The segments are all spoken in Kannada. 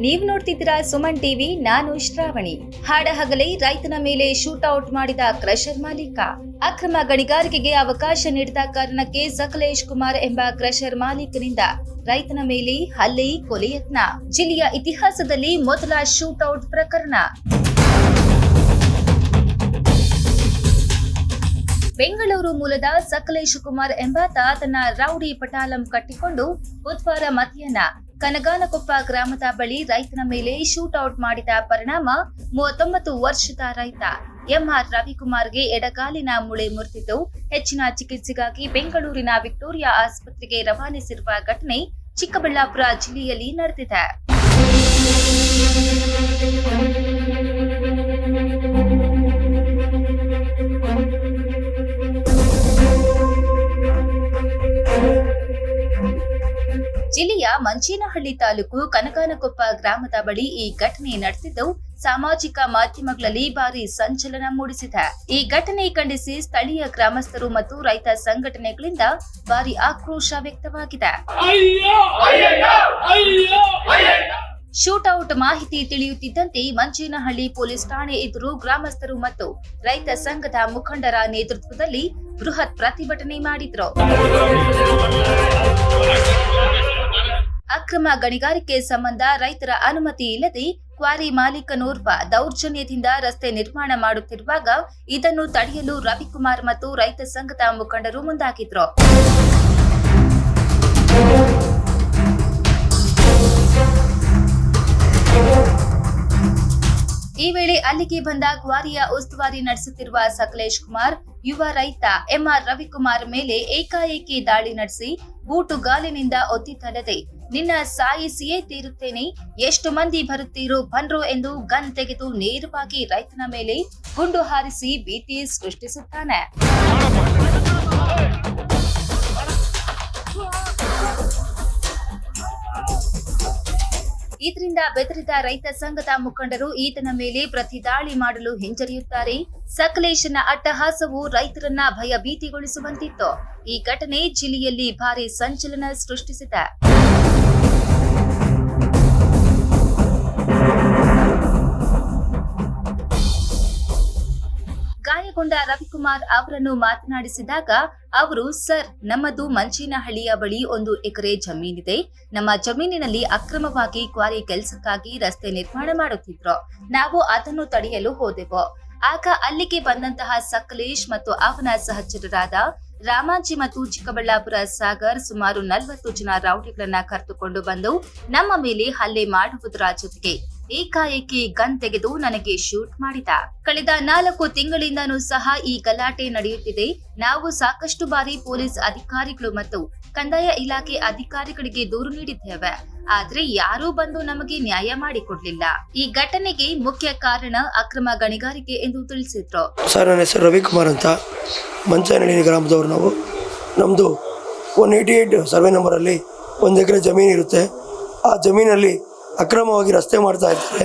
ನೀವು ನೋಡ್ತಿದ್ದೀರಾ ಸುಮನ್ ಟಿವಿ. ನಾನು ಶ್ರಾವಣಿ. ಹಾಡಹಗಲೇ ರೈತನ ಮೇಲೆ ಶೂಟೌಟ್ ಮಾಡಿದ ಕ್ರಷರ್ ಮಾಲೀಕ. ಅಕ್ರಮ ಗಣಿಗಾರಿಕೆಗೆ ಅವಕಾಶ ನೀಡಿದ ಕಾರಣಕ್ಕೆ ಸಕಲೇಶ್ ಕುಮಾರ್ ಎಂಬ ಕ್ರಷರ್ ಮಾಲೀಕನಿಂದ ರೈತನ ಮೇಲೆ ಹಲ್ಲೆ, ಕೊಲೆ ಯತ್ನ. ಜಿಲ್ಲೆಯ ಇತಿಹಾಸದಲ್ಲಿ ಮೊದಲ ಶೂಟೌಟ್ ಪ್ರಕರಣ. ಬೆಂಗಳೂರು ಮೂಲದ ಸಕಲೇಶ್ ಕುಮಾರ್ ಎಂಬಾತ ತನ್ನ ರೌಡಿ ಪಟಾಲಂ ಕಟ್ಟಿಕೊಂಡು ಬುಧವಾರ ಮಧ್ಯಾಹ್ನ ಕನಗಾನಕೊಪ್ಪ ಗ್ರಾಮದ ಬಳಿ ರೈತನ ಮೇಲೆ ಶೂಟೌಟ್ ಮಾಡಿದ ಪರಿಣಾಮ 39 ವರ್ಷದ ರೈತ ಎಂಆರ್ ರವಿಕುಮಾರ್ಗೆ ಎಡಗಾಲಿನ ಮೂಳೆ ಮುರಿದಿದ್ದು ಹೆಚ್ಚಿನ ಚಿಕಿತ್ಸೆಗಾಗಿ ಬೆಂಗಳೂರಿನ ವಿಕ್ಟೋರಿಯಾ ಆಸ್ಪತ್ರೆಗೆ ರವಾನಿಸಿರುವ ಘಟನೆ ಚಿಕ್ಕಬಳ್ಳಾಪುರ ಜಿಲ್ಲೆಯಲ್ಲಿ ನಡೆದಿದೆ. ಜಿಲ್ಲೆಯ ಮಂಚೇನಹಳ್ಳಿ ತಾಲೂಕು ಕನಗಾನಕೊಪ್ಪ ಗ್ರಾಮದ ಬಳಿ ಈ ಘಟನೆ ನಡೆದಿದ್ದು ಸಾಮಾಜಿಕ ಮಾಧ್ಯಮಗಳಲ್ಲಿ ಭಾರಿ ಸಂಚಲನ ಮೂಡಿಸಿದೆ. ಈ ಘಟನೆ ಖಂಡಿಸಿ ಸ್ಥಳೀಯ ಗ್ರಾಮಸ್ಥರು ಮತ್ತು ರೈತ ಸಂಘಟನೆಗಳಿಂದ ಭಾರಿ ಆಕ್ರೋಶ ವ್ಯಕ್ತವಾಗಿದೆ. ಶೂಟೌಟ್ ಮಾಹಿತಿ ತಿಳಿಯುತ್ತಿದ್ದಂತೆ ಮಂಚೇನಹಳ್ಳಿ ಪೊಲೀಸ್ ಠಾಣೆ ಎದುರು ಗ್ರಾಮಸ್ಥರು ಮತ್ತು ರೈತ ಸಂಘದ ಮುಖಂಡರ ನೇತೃತ್ವದಲ್ಲಿ ಬೃಹತ್ ಪ್ರತಿಭಟನೆ ಮಾಡಿದ್ರು. ಅಕ್ರಮ ಗಣಿಗಾರಿಕೆ ಸಂಬಂಧ ರೈತರ ಅನುಮತಿ ಇಲ್ಲದೆ ಕ್ವಾರಿ ಮಾಲೀಕನೋರ್ವ ದೌರ್ಜನ್ಯದಿಂದ ರಸ್ತೆ ನಿರ್ಮಾಣ ಮಾಡುತ್ತಿರುವಾಗ ಇದನ್ನು ತಡೆಯಲು ರವಿಕುಮಾರ್ ಮತ್ತು ರೈತ ಸಂಘದ ಮುಖಂಡರು ಮುಂದಾಗಿದ್ರು. ಈ ವೇಳೆ ಅಲ್ಲಿಗೆ ಬಂದ ಕ್ವಾರಿಯ ಉಸ್ತುವಾರಿ ನಡೆಸುತ್ತಿರುವ ಸಕಲೇಶ್ ಕುಮಾರ್ ಯುವ ರೈತ ಎಂಆರ್ ರವಿಕುಮಾರ್ ಮೇಲೆ ಏಕಾಏಕಿ ದಾಳಿ ನಡೆಸಿ ಬೂಟುಗಾಲಿನಿಂದ ಒತ್ತಿದ್ದಲ್ಲದೆ ನಿನ್ನ ಸಾಯಿಸಿಯೇ ತೀರುತ್ತೇನೆ, ಎಷ್ಟು ಮಂದಿ ಬರುತ್ತೀರೋ ಬನ್ರೋ ಎಂದು ಗನ್ ತೆಗೆದು ನೇರವಾಗಿ ರೈತನ ಮೇಲೆ ಗುಂಡು ಹಾರಿಸಿ ಭೀತಿ ಸೃಷ್ಟಿಸುತ್ತಾನೆ. ಇದರಿಂದ ಬೆದರಿದ ರೈತ ಸಂಘದ ಮುಖಂಡರು ಈತನ ಮೇಲೆ ಪ್ರತಿ ದಾಳಿ ಮಾಡಲು ಹಿಂಜರಿಯುತ್ತಾರೆ. ಸಕಲೇಶನ ಅಟ್ಟಹಾಸವು ರೈತರನ್ನ ಭಯಭೀತಿಗೊಳಿಸುವಂತಿತ್ತು. ಈ ಘಟನೆ ಜಿಲ್ಲೆಯಲ್ಲಿ ಭಾರಿ ಸಂಚಲನ ಸೃಷ್ಟಿಸಿದೆ. ಗಾಯಗೊಂಡ ರವಿಕುಮಾರ್ ಅವರನ್ನು ಮಾತನಾಡಿಸಿದಾಗ ಅವರು, ಸರ್, ನಮ್ಮದು ಮಂಚೇನಹಳ್ಳಿಯ ಬಳಿ 1 ಎಕರೆ ಜಮೀನಿದೆ. ನಮ್ಮ ಜಮೀನಿನಲ್ಲಿ ಅಕ್ರಮವಾಗಿ ಕ್ವಾರಿ ಕೆಲಸಕ್ಕಾಗಿ ರಸ್ತೆ ನಿರ್ಮಾಣ ಮಾಡುತ್ತಿದ್ರು. ನಾವು ಅದನ್ನು ತಡೆಯಲು ಹೋದೆವು. ಆಗ ಅಲ್ಲಿಗೆ ಬಂದಂತಹ ಸಕಲೇಶ್ ಮತ್ತು ಅವನ ಸಹಚರರಾದ ರಾಮಾಂಜಿ ಮತ್ತು ಚಿಕ್ಕಬಳ್ಳಾಪುರ ಸಾಗರ್ ಸುಮಾರು 40 ಜನ ರೌಡಿಗಳನ್ನ ಕರೆದುಕೊಂಡು ಬಂದು ನಮ್ಮ ಮೇಲೆ ಹಲ್ಲೆ ಮಾಡುವುದರ ಜೊತೆಗೆ ಏಕಾಏಕಿ ಗನ್ ತೆಗೆದು ನನಗೆ ಶೂಟ್ ಮಾಡಿದ. ಕಳೆದ 4 ತಿಂಗಳಿಂದನೂ ಸಹ ಈ ಗಲಾಟೆ ನಡೆಯುತ್ತಿದೆ. ನಾವು ಸಾಕಷ್ಟು ಬಾರಿ ಪೊಲೀಸ್ ಅಧಿಕಾರಿಗಳು ಮತ್ತು ಕಂದಾಯ ಇಲಾಖೆ ಅಧಿಕಾರಿಗಳಿಗೆ ದೂರು ನೀಡಿದ್ದೇವೆ. ಆದ್ರೆ ಯಾರೂ ಬಂದು ನಮಗೆ ನ್ಯಾಯ ಮಾಡಿಕೊಡ್ಲಿಲ್ಲ. ಈ ಘಟನೆಗೆ ಮುಖ್ಯ ಕಾರಣ ಅಕ್ರಮ ಗಣಿಗಾರಿಕೆ ಎಂದು ತಿಳಿಸಿದ್ರು. ಸರ್, ನನ್ನ ಹೆಸರು ರವಿಕುಮಾರ್ ಅಂತ, ಮಂಚೇನಹಳ್ಳಿ ಗ್ರಾಮದವರು. ನಾವು ನಮ್ಮದು 188 ಸರ್ವೆ ನಂಬರಲ್ಲಿ 1 ಎಕರೆ ಜಮೀನು ಇರುತ್ತೆ. ಆ ಜಮೀನಲ್ಲಿ ಅಕ್ರಮವಾಗಿ ರಸ್ತೆ ಮಾಡ್ತಾ ಇದ್ದಾರೆ.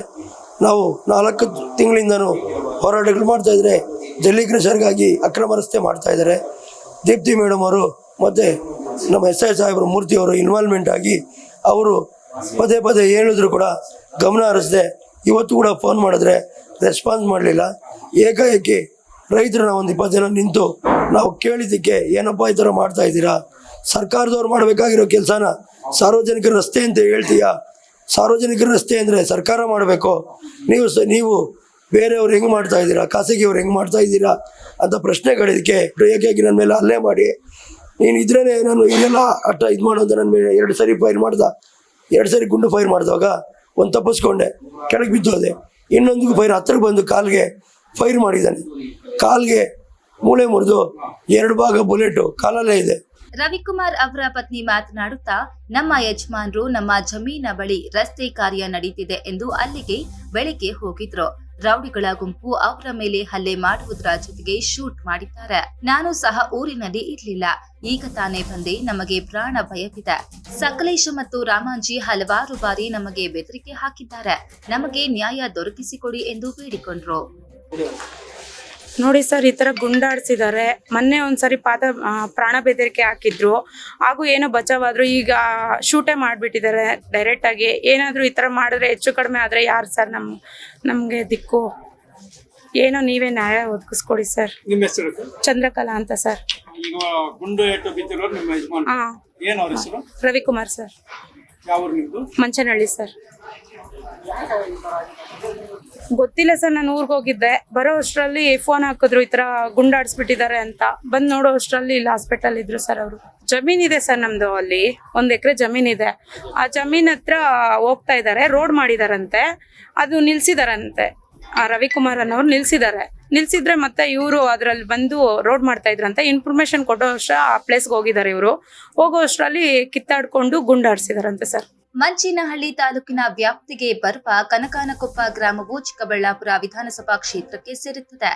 ನಾವು 4 ತಿಂಗಳಿಂದನೂ ಹೋರಾಟಗಳು ಮಾಡ್ತಾ ಇದ್ದಾರೆ. ಜಲ್ಲಿ ಕ್ರಷರ್ಗಾಗಿ ಅಕ್ರಮ ರಸ್ತೆ ಮಾಡ್ತಾ ಇದ್ದಾರೆ. ದೀಪ್ತಿ ಮೇಡಮ್ ಅವರು ಮತ್ತು ನಮ್ಮ SI ಸಾಹೇಬರು ಮೂರ್ತಿಯವರು ಇನ್ವಾಲ್ವ್ಮೆಂಟ್ ಆಗಿ ಅವರು ಪದೇ ಪದೇ ಹೇಳಿದ್ರು ಕೂಡ ಗಮನ ಹರಿಸದೆ ಇವತ್ತು ಕೂಡ ಫೋನ್ ಮಾಡಿದ್ರೆ ರೆಸ್ಪಾನ್ಸ್ ಮಾಡಲಿಲ್ಲ. ಏಕಾಏಕಿ ರೈತರನ್ನ ಒಂದು 20 ಜನ ನಿಂತು ನಾವು ಕೇಳಿದ್ದಕ್ಕೆ ಏನಪ್ಪ ಈ ಥರ ಮಾಡ್ತಾ ಇದ್ದೀರಾ, ಸರ್ಕಾರದವ್ರು ಮಾಡಬೇಕಾಗಿರೋ ಕೆಲಸನ ಸಾರ್ವಜನಿಕರ ರಸ್ತೆ ಅಂತ ಹೇಳ್ತೀಯಾ, ಸಾರ್ವಜನಿಕರ ರಸ್ತೆ ಅಂದರೆ ಸರ್ಕಾರ ಮಾಡಬೇಕು, ನೀವು ಬೇರೆಯವ್ರು ಹೆಂಗೆ ಮಾಡ್ತಾ ಇದ್ದೀರಾ, ಖಾಸಗಿಯವ್ರು ಹೆಂಗೆ ಮಾಡ್ತಾ ಇದ್ದೀರಾ ಅಂತ ಪ್ರಶ್ನೆಗಳಿದ್ದಕ್ಕೆ ಏಕಾಗಿ ನನ್ನ ಮೇಲೆ ಹಲ್ಲೆ ಮಾಡಿ, ನೀನು ಇದ್ರೇ ನಾನು ಇದೆಲ್ಲ ಅಟ್ಟ ಇದು ಮಾಡೋದು ನನ್ನ ಮೇಲೆ 2 ಸರಿ ಫೈರ್ ಮಾಡ್ದ. 2 ಸರಿ ಗುಂಡು ಫೈರ್ ಮಾಡಿದಾಗ ಒಂದು ತಪ್ಪಿಸ್ಕೊಂಡೆ, ಕೆಳಗೆ ಬಿದ್ದೋದೆ. ಇನ್ನೊಂದು ಫೈರ್ ಹತ್ತಿರಕ್ಕೆ ಬಂದು ಕಾಲ್ಗೆ ಫೈರ್ ಮಾಡಿದ್ದಾನೆ. ಕಾಲ್ಗೆ ಮೂಳೆ ಮುರಿದು 2 ಭಾಗ ಬುಲೆಟು ಕಾಲಲ್ಲೇ ಇದೆ. ರವಿಕುಮಾರ್ ಅವರ ಪತ್ನಿ ಮಾತನಾಡುತ್ತಾ, ನಮ್ಮ ಯಜಮಾನ್ರು ನಮ್ಮ ಜಮೀನ ಬಳಿ ರಸ್ತೆ ಕಾರ್ಯ ನಡೀತಿದೆ ಎಂದು ಅಲ್ಲಿಗೆ ಬೆಳಿಗ್ಗೆ ಹೋಗಿದ್ರು. ರೌಡಿಗಳ ಗುಂಪು ಅವರ ಮೇಲೆ ಹಲ್ಲೆ ಮಾಡುವುದರ ಜೊತೆಗೆ ಶೂಟ್ ಮಾಡಿದ್ದಾರೆ. ನಾನು ಸಹ ಊರಿನಲ್ಲಿ ಇರ್ಲಿಲ್ಲ, ಈಗ ತಾನೇ ಬಂದೆ. ನಮಗೆ ಪ್ರಾಣ ಭಯವಿದೆ. ಸಕಲೇಶ್ ಮತ್ತು ರಾಮಾಂಜಿ ಹಲವಾರು ಬಾರಿ ನಮಗೆ ಬೆದರಿಕೆ ಹಾಕಿದ್ದಾರೆ. ನಮಗೆ ನ್ಯಾಯ ದೊರಕಿಸಿಕೊಡಿ ಎಂದು ಬೇಡಿಕೊಂಡ್ರು. ನೋಡಿ ಸರ್, ಈ ತರ ಗುಂಡಾಡ್ಸಿದ್ದಾರೆ. ಮೊನ್ನೆ ಒಂದ್ಸರಿ ಪ್ರಾಣ ಬೆದರಿಕೆ ಹಾಕಿದ್ರು, ಹಾಗೂ ಏನೋ ಬಚಾವಾದ್ರು. ಈಗ ಶೂಟೇ ಮಾಡ್ಬಿಟ್ಟಿದ್ದಾರೆ ಡೈರೆಕ್ಟ್ ಆಗಿ. ಏನಾದ್ರು ಈ ತರ ಮಾಡಿದ್ರೆ ಹೆಚ್ಚು ಕಡಿಮೆ ಆದ್ರೆ ಯಾರು ಸರ್ ನಮ್ಗೆ ದಿಕ್ಕು? ಏನೋ ನೀವೇ ನ್ಯಾಯ ಒದಗಿಸ್ಕೊಡಿ ಸರ್. ನಿಮ್ಮ ಹೆಸರು? ಚಂದ್ರಕಲಾ ಅಂತ ಸರ್. ಈಗ ಗುಂಡು ಏಟು ಬಿದ್ದಿರೋರು ನಿಮ್ಮ ಯಜಮಾನ್? ಹಾ, ಏನು ಅವ್ರ ಹೆಸರು? ರವಿಕುಮಾರ್ ಸರ್. ಯಾವ ಊರು ನಿಮ್ದು? ಮಂಚನಹಳ್ಳಿ ಸರ್. ಗೊತ್ತಿಲ್ಲ ಸರ್, ನಾನು ಊರಿಗೆ ಹೋಗಿದ್ದೆ. ಬರೋ ಅಷ್ಟರಲ್ಲಿ ಫೋನ್ ಹಾಕಿದ್ರು, ಈ ತರ ಗುಂಡಾಡ್ಸ್ಬಿಟ್ಟಿದ್ದಾರೆ ಅಂತ. ಬಂದ್ ನೋಡೋ ಅಷ್ಟರಲ್ಲಿ ಇಲ್ಲಿ ಹಾಸ್ಪಿಟಲ್ ಇದ್ರು ಸರ್. ಅವರು ಜಮೀನಿದೆ ಸರ್ ನಮ್ದು, ಅಲ್ಲಿ 1 ಎಕರೆ ಜಮೀನಿದೆ. ಆ ಜಮೀನ್ ಹತ್ರ ಹೋಗ್ತಾ ಇದ್ದಾರೆ, ರೋಡ್ ಮಾಡಿದಾರಂತೆ, ಅದು ನಿಲ್ಸಿದಾರಂತೆ. ಆ ರವಿಕುಮಾರ್ ಅನ್ನೋರು ನಿಲ್ಸಿದ್ರೆ ಮತ್ತೆ ಇವರು ಅದ್ರಲ್ಲಿ ಬಂದು ರೋಡ್ ಮಾಡ್ತಾ ಇದ್ರಂತೆ. ಇನ್ಫಾರ್ಮೇಶನ್ ಕೊಡೋ ಅಷ್ಟ ಆ ಪ್ಲೇಸ್ಗೆ ಹೋಗಿದ್ದಾರೆ. ಇವರು ಹೋಗೋ ಅಷ್ಟರಲ್ಲಿ ಕಿತ್ತಾಡ್ಕೊಂಡು ಗುಂಡಾಡ್ಸಿದಾರಂತೆ ಸರ್. ಮಂಚೇನಹಳ್ಳಿ ತಾಲೂಕಿನ ವ್ಯಾಪ್ತಿಗೆ ಬರುವ ಕನಕಾನಕೊಪ್ಪ ಗ್ರಾಮವು ಚಿಕ್ಕಬಳ್ಳಾಪುರ ವಿಧಾನಸಭಾ ಕ್ಷೇತ್ರಕ್ಕೆ ಸೇರುತ್ತದೆ.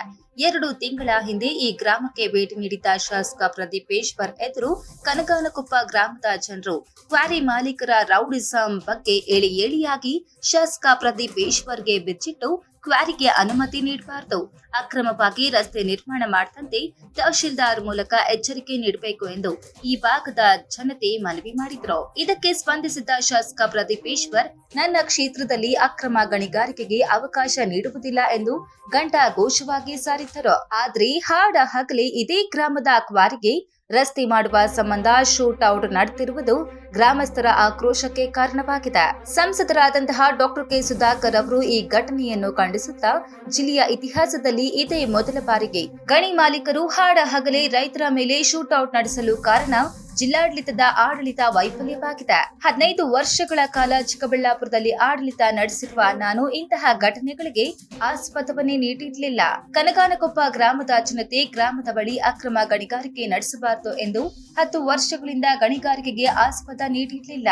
2 ತಿಂಗಳ ಹಿಂದೆ ಈ ಗ್ರಾಮಕ್ಕೆ ಭೇಟಿ ನೀಡಿದ್ದ ಶಾಸಕ ಪ್ರದೀಪೇಶ್ವರ್ ಎದುರು ಕನಕಾನಕೊಪ್ಪ ಗ್ರಾಮದ ಜನರು ಕ್ವಾರಿ ಮಾಲೀಕರ ರೌಡಿಸಂ ಬಗ್ಗೆ ಏಳಿಯಾಗಿ ಶಾಸಕ ಪ್ರದೀಪೇಶ್ವರ್ಗೆ ಬಿಚ್ಚಿಟ್ಟು ಕ್ವಾರಿಗೆ ಅನುಮತಿ ನೀಡಬಾರದು, ಅಕ್ರಮವಾಗಿ ರಸ್ತೆ ನಿರ್ಮಾಣ ಮಾಡದಂತೆ ತಹಶೀಲ್ದಾರ್ ಮೂಲಕ ಎಚ್ಚರಿಕೆ ನೀಡಬೇಕು ಎಂದು ಈ ಭಾಗದ ಜನತೆ ಮನವಿ ಮಾಡಿದ್ರು. ಇದಕ್ಕೆ ಸ್ಪಂದಿಸಿದ ಶಾಸಕ ಪ್ರದೀಪೇಶ್ವರ್, ನನ್ನ ಕ್ಷೇತ್ರದಲ್ಲಿ ಅಕ್ರಮ ಗಣಿಗಾರಿಕೆಗೆ ಅವಕಾಶ ನೀಡುವುದಿಲ್ಲ ಎಂದು ಘಂಟಾಘೋಷವಾಗಿ ಸಾರಿದ್ದರು. ಆದ್ರೆ ಹಾಡ ಹಗಲೇ ಇದೇ ಗ್ರಾಮದ ಕ್ವಾರಿಗೆ ರಸ್ತೆ ಮಾಡುವ ಸಂಬಂಧ ಶೂಟ್ ಔಟ್ ನಡೆದಿರುವುದು ಗ್ರಾಮಸ್ಥರ ಆಕ್ರೋಶಕ್ಕೆ ಕಾರಣವಾಗಿದೆ. ಸಂಸದರಾದಂತಹ ಡಾಕ್ಟರ್ ಕೆ ಸುಧಾಕರ್ ಅವರು ಈ ಘಟನೆಯನ್ನು ಖಂಡಿಸುತ್ತಾ, ಜಿಲ್ಲೆಯ ಇತಿಹಾಸದಲ್ಲಿ ಇದೇ ಮೊದಲ ಬಾರಿಗೆ ಗಣಿ ಮಾಲೀಕರು ಹಾಡ ಹಗಲೇ ರೈತರ ಮೇಲೆ ಶೂಟ್ ಔಟ್ ನಡೆಸಲು ಕಾರಣ ಜಿಲ್ಲಾಡಳಿತದ ಆಡಳಿತ ವೈಫಲ್ಯವಾಗಿದೆ. 15 ವರ್ಷಗಳ ಕಾಲ ಚಿಕ್ಕಬಳ್ಳಾಪುರದಲ್ಲಿ ಆಡಳಿತ ನಡೆಸಿರುವ ನಾನು ಇಂತಹ ಘಟನೆಗಳಿಗೆ ಆಸ್ಪದವನ್ನೇ ನೀಡಿರಲಿಲ್ಲ. ಕನಕಾನಕೊಪ್ಪ ಗ್ರಾಮದ ಜನತೆ ಗ್ರಾಮದ ಬಳಿ ಅಕ್ರಮ ಗಣಿಗಾರಿಕೆ ನಡೆಸಬಾರದು ಎಂದು 10 ವರ್ಷಗಳಿಂದ ಗಣಿಗಾರಿಕೆಗೆ ಆಸ್ಪದ ನೀಡಿರಲಿಲ್ಲ.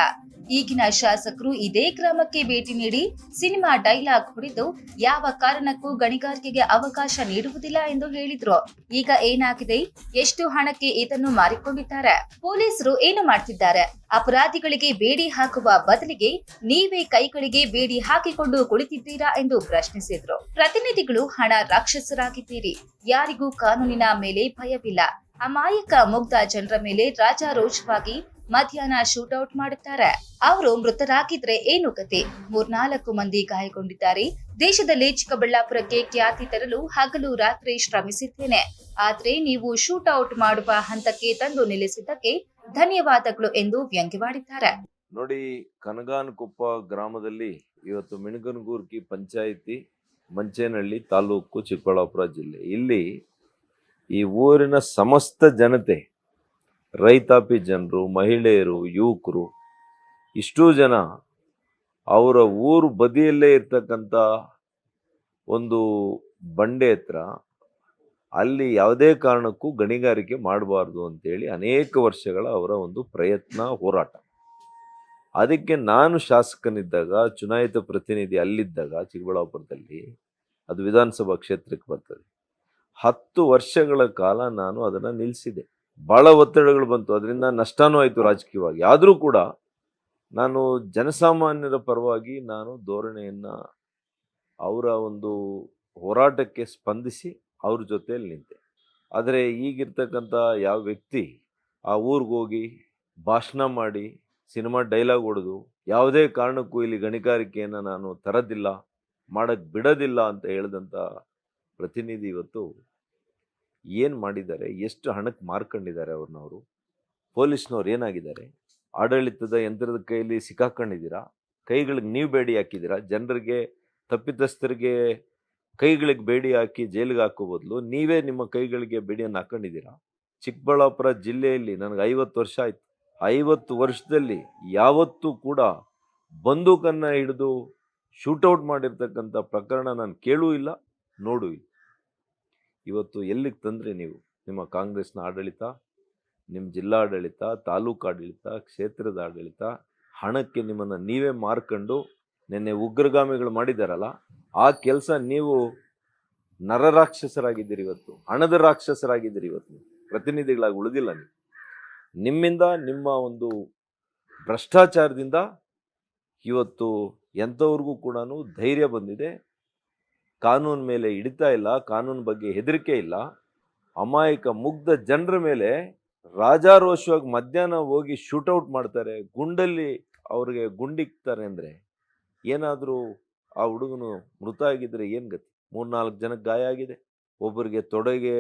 ಈಗಿನ ಶಾಸಕರು ಇದೇ ಗ್ರಾಮಕ್ಕೆ ಭೇಟಿ ನೀಡಿ ಸಿನಿಮಾ ಡೈಲಾಗ್ ಹೊಡೆದು ಯಾವ ಕಾರಣಕ್ಕೂ ಗಣಿಗಾರಿಕೆಗೆ ಅವಕಾಶ ನೀಡುವುದಿಲ್ಲ ಎಂದು ಹೇಳಿದ್ರು. ಈಗ ಏನಾಗಿದೆ? ಎಷ್ಟು ಹಣಕ್ಕೆ ಇದನ್ನು ಮಾರಿಕೊಂಡಿದ್ದಾರೆ? ಪೊಲೀಸರು ಏನು ಮಾಡ್ತಿದ್ದಾರೆ? ಅಪರಾಧಿಗಳಿಗೆ ಬೇಡಿ ಹಾಕುವ ಬದಲಿಗೆ ನೀವೇ ಕೈಗಳಿಗೆ ಬೇಡಿ ಹಾಕಿಕೊಂಡು ಕುಳಿತಿದ್ದೀರಾ ಎಂದು ಪ್ರಶ್ನಿಸಿದ್ರು. ಪ್ರತಿನಿಧಿಗಳು ಹಣ ರಾಕ್ಷಸರಾಗಿದ್ದೀರಿ, ಯಾರಿಗೂ ಕಾನೂನಿನ ಮೇಲೆ ಭಯವಿಲ್ಲ. ಅಮಾಯಕ ಮುಗ್ಧ ಜನರ ಮೇಲೆ ರಾಜಾರೋಷವಾಗಿ ಮಧ್ಯಾಹ್ನ ಶೂಟೌಟ್ ಮಾಡುತ್ತಾರೆ. ಅವರು ಮೃತರಾಗಿದ್ರೆ ಏನು ಕತೆ? 3-4 ಮಂದಿ ಗಾಯಗೊಂಡಿದ್ದಾರೆ. ದೇಶದಲ್ಲಿ ಚಿಕ್ಕಬಳ್ಳಾಪುರಕ್ಕೆ ಖ್ಯಾತಿ ತರಲು ಹಗಲು ರಾತ್ರಿ ಶ್ರಮಿಸಿದ್ದೇನೆ. ಆದ್ರೆ ನೀವು ಶೂಟೌಟ್ ಮಾಡುವ ಹಂತಕ್ಕೆ ತಂದು ನಿಲ್ಲಿಸಿದ್ದಕ್ಕೆ ಧನ್ಯವಾದಗಳು ಎಂದು ವ್ಯಂಗ್ಯವಾಡಿದ್ದಾರೆ. ನೋಡಿ, ಕನಗಾನಕೊಪ್ಪ ಗ್ರಾಮದಲ್ಲಿ ಇವತ್ತು ಮಿಣಗನಗೂರ್ಕಿ ಪಂಚಾಯಿತಿ, ಮಂಚೇನಹಳ್ಳಿ ತಾಲೂಕು, ಚಿಕ್ಕಬಳ್ಳಾಪುರ ಜಿಲ್ಲೆ, ಇಲ್ಲಿ ಈ ಊರಿನ ಸಮಸ್ತ ಜನತೆ, ರೈತಾಪಿ ಜನರು, ಮಹಿಳೆಯರು, ಯುವಕರು, ಇಷ್ಟೂ ಜನ ಅವರ ಊರು ಬದಿಯಲ್ಲೇ ಇರ್ತಕ್ಕಂಥ ಒಂದು ಬಂಡೆ ಹತ್ರ ಅಲ್ಲಿ ಯಾವುದೇ ಕಾರಣಕ್ಕೂ ಗಣಿಗಾರಿಕೆ ಮಾಡಬಾರ್ದು ಅಂತೇಳಿ ಅನೇಕ ವರ್ಷಗಳ ಅವರ ಒಂದು ಪ್ರಯತ್ನ, ಹೋರಾಟ. ಅದಕ್ಕೆ ನಾನು ಶಾಸಕನಿದ್ದಾಗ, ಚುನಾಯಿತ ಪ್ರತಿನಿಧಿ ಅಲ್ಲಿದ್ದಾಗ ಚಿಕ್ಕಬಳ್ಳಾಪುರದಲ್ಲಿ, ಅದು ವಿಧಾನಸಭಾ ಕ್ಷೇತ್ರಕ್ಕೆ ಬರ್ತದೆ, 10 ವರ್ಷಗಳ ಕಾಲ ನಾನು ಅದನ್ನು ನಿಲ್ಲಿಸಿದೆ. ಭಾಳ ಒತ್ತಡಗಳು ಬಂತು, ಅದರಿಂದ ನಷ್ಟನೂ ಆಯಿತು ರಾಜಕೀಯವಾಗಿ. ಆದರೂ ಕೂಡ ನಾನು ಜನಸಾಮಾನ್ಯರ ಪರವಾಗಿ ನಾನು ಧೋರಣೆಯನ್ನು, ಅವರ ಒಂದು ಹೋರಾಟಕ್ಕೆ ಸ್ಪಂದಿಸಿ ಅವ್ರ ಜೊತೆಯಲ್ಲಿ ನಿಂತೆ. ಆದರೆ ಈಗಿರ್ತಕ್ಕಂಥ ಯಾವ ವ್ಯಕ್ತಿ ಆ ಊರಿಗೆ ಹೋಗಿ ಭಾಷಣ ಮಾಡಿ, ಸಿನಿಮಾ ಡೈಲಾಗ್ ಹೊಡೆದು, ಯಾವುದೇ ಕಾರಣಕ್ಕೂ ಇಲ್ಲಿ ಗಣಿಗಾರಿಕೆಯನ್ನು ನಾನು ತರೋದಿಲ್ಲ, ಮಾಡೋಕ್ಕೆ ಬಿಡೋದಿಲ್ಲ ಅಂತ ಹೇಳಿದಂಥ ಪ್ರತಿನಿಧಿ ಇವತ್ತು ಏನು ಮಾಡಿದ್ದಾರೆ? ಎಷ್ಟು ಹಣಕ್ಕೆ ಮಾರ್ಕೊಂಡಿದ್ದಾರೆ ಅವ್ರನ್ನವರು? ಪೊಲೀಸ್ನವ್ರು ಏನಾಗಿದ್ದಾರೆ? ಆಡಳಿತದ ಯಂತ್ರದ ಕೈಯಲ್ಲಿ ಸಿಕ್ಕಾಕೊಂಡಿದ್ದೀರಾ? ಕೈಗಳಿಗೆ ನೀವು ಬೇಡಿ ಹಾಕಿದ್ದೀರಾ? ಜನರಿಗೆ, ತಪ್ಪಿತಸ್ಥರಿಗೆ ಕೈಗಳಿಗೆ ಬೇಡಿ ಹಾಕಿ ಜೈಲಿಗೆ ಹಾಕೋ ಬದಲು ನೀವೇ ನಿಮ್ಮ ಕೈಗಳಿಗೆ ಬೇಡಿಯನ್ನು ಹಾಕೊಂಡಿದ್ದೀರಾ. ಚಿಕ್ಕಬಳ್ಳಾಪುರ ಜಿಲ್ಲೆಯಲ್ಲಿ ನನಗೆ 50 ವರ್ಷ ಆಯಿತು. 50 ವರ್ಷದಲ್ಲಿ ಯಾವತ್ತೂ ಕೂಡ ಬಂದೂಕನ್ನು ಹಿಡಿದು ಶೂಟೌಟ್ ಮಾಡಿರ್ತಕ್ಕಂಥ ಪ್ರಕರಣ ನಾನು ಕೇಳೂ ಇಲ್ಲ, ನೋಡೂ ಇಲ್ಲ. ಇವತ್ತು ಎಲ್ಲಿಗೆ ತಂದ್ರಿ ನೀವು? ನಿಮ್ಮ ಕಾಂಗ್ರೆಸ್ನ ಆಡಳಿತ, ನಿಮ್ಮ ಜಿಲ್ಲಾಡಳಿತ, ತಾಲೂಕು ಆಡಳಿತ, ಕ್ಷೇತ್ರದ ಆಡಳಿತ ಹಣಕ್ಕೆ ನಿಮ್ಮನ್ನು ನೀವೇ ಮಾರ್ಕೊಂಡು, ನಿನ್ನೆ ಉಗ್ರಗಾಮಿಗಳು ಮಾಡಿದಾರಲ್ಲ ಆ ಕೆಲಸ, ನೀವು ನರರಾಕ್ಷಸರಾಗಿದ್ದೀರಿ. ಇವತ್ತು ಹಣದ ರಾಕ್ಷಸರಾಗಿದ್ದೀರಿ. ಇವತ್ತು ಪ್ರತಿನಿಧಿಗಳಾಗಿ ಉಳಿದಿಲ್ಲ ನೀವು. ನಿಮ್ಮಿಂದ, ನಿಮ್ಮ ಒಂದು ಭ್ರಷ್ಟಾಚಾರದಿಂದ ಇವತ್ತು ಎಂಥವ್ರಿಗೂ ಕೂಡ ಧೈರ್ಯ ಬಂದಿದೆ. ಕಾನೂನು ಮೇಲೆ ಹಿಡಿತಾ ಇಲ್ಲ, ಕಾನೂನು ಬಗ್ಗೆ ಹೆದರಿಕೆ ಇಲ್ಲ. ಅಮಾಯಕ ಮುಗ್ಧ ಜನರ ಮೇಲೆ ರಾಜಾರೋಷವಾಗಿ ಮಧ್ಯಾಹ್ನ ಹೋಗಿ ಶೂಟೌಟ್ ಮಾಡ್ತಾರೆ, ಗುಂಡಲ್ಲಿ ಅವ್ರಿಗೆ ಗುಂಡಿಕ್ತಾರೆ ಅಂದರೆ ಏನಾದರೂ ಆ ಹುಡುಗನು ಮೃತ ಆಗಿದ್ರೆ ಏನು ಗತಿ? 3-4 ಜನಕ್ಕೆ ಗಾಯ ಆಗಿದೆ, ಒಬ್ಬರಿಗೆ ತೊಡೆಗೆ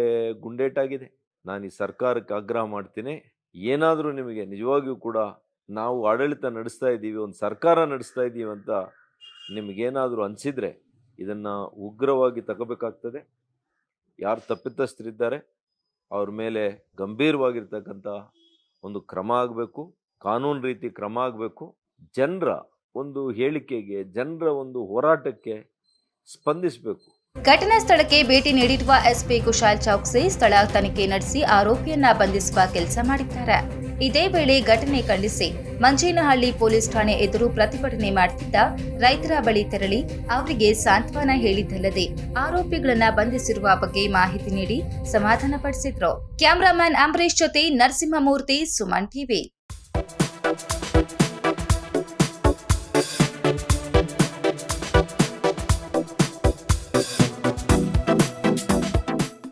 ಗುಂಡೇಟಾಗಿದೆ. ನಾನು ಈ ಸರ್ಕಾರಕ್ಕೆ ಆಗ್ರಹ ಮಾಡ್ತೀನಿ, ಏನಾದರೂ ನಿಮಗೆ ನಿಜವಾಗಿಯೂ ಕೂಡ ನಾವು ಆಡಳಿತ ನಡೆಸ್ತಾ ಇದ್ದೀವಿ, ಒಂದು ಸರ್ಕಾರ ನಡೆಸ್ತಾ ಇದ್ದೀವಿ ಅಂತ ನಿಮಗೇನಾದರೂ ಅನಿಸಿದರೆ ಇದನ್ನು ಉಗ್ರವಾಗಿ ತಗೋಬೇಕಾಗ್ತದೆ. ಯಾರು ತಪ್ಪಿತಸ್ಥರಿದ್ದಾರೆ ಅವ್ರ ಮೇಲೆ ಗಂಭೀರವಾಗಿರ್ತಕ್ಕಂಥ ಒಂದು ಕ್ರಮ ಆಗಬೇಕು, ಕಾನೂನು ರೀತಿ ಕ್ರಮ ಆಗಬೇಕು. ಜನರ ಒಂದು ಹೇಳಿಕೆಗೆ, ಜನರ ಒಂದು ಹೋರಾಟಕ್ಕೆ ಸ್ಪಂದಿಸಬೇಕು. ಘಟನಾ ಸ್ಥಳಕ್ಕೆ ಭೇಟಿ ನೀಡಿರುವ ಎಸ್ಪಿ ಕುಶಾಲ್ ಚೌಕ್ಸಿ ಸ್ಥಳ ತನಿಖೆ ನಡೆಸಿ ಆರೋಪಿಯನ್ನ ಬಂಧಿಸುವ ಕೆಲಸ ಮಾಡಿದ್ದಾರೆ. ಇದೇ ವೇಳೆ ಘಟನೆ ಖಂಡಿಸಿ ಮಂಚೇನಹಳ್ಳಿ ಪೊಲೀಸ್ ಠಾಣೆ ಎದುರು ಪ್ರತಿಭಟನೆ ಮಾಡುತ್ತಿದ್ದ ರೈತರ ಬಳಿ ತೆರಳಿ ಅವರಿಗೆ ಸಾಂತ್ವನ ಹೇಳಿದ್ದಲ್ಲದೆ ಆರೋಪಿಗಳನ್ನ ಬಂಧಿಸಿರುವ ಬಗ್ಗೆ ಮಾಹಿತಿ ನೀಡಿ ಸಮಾಧಾನಪಡಿಸಿದ್ರು. ಕ್ಯಾಮರಾಮನ್ ಅಂಬರೀಶ್ ಜೊತೆ ನರಸಿಂಹಮೂರ್ತಿ, ಸುಮನ್ ಟಿವಿ.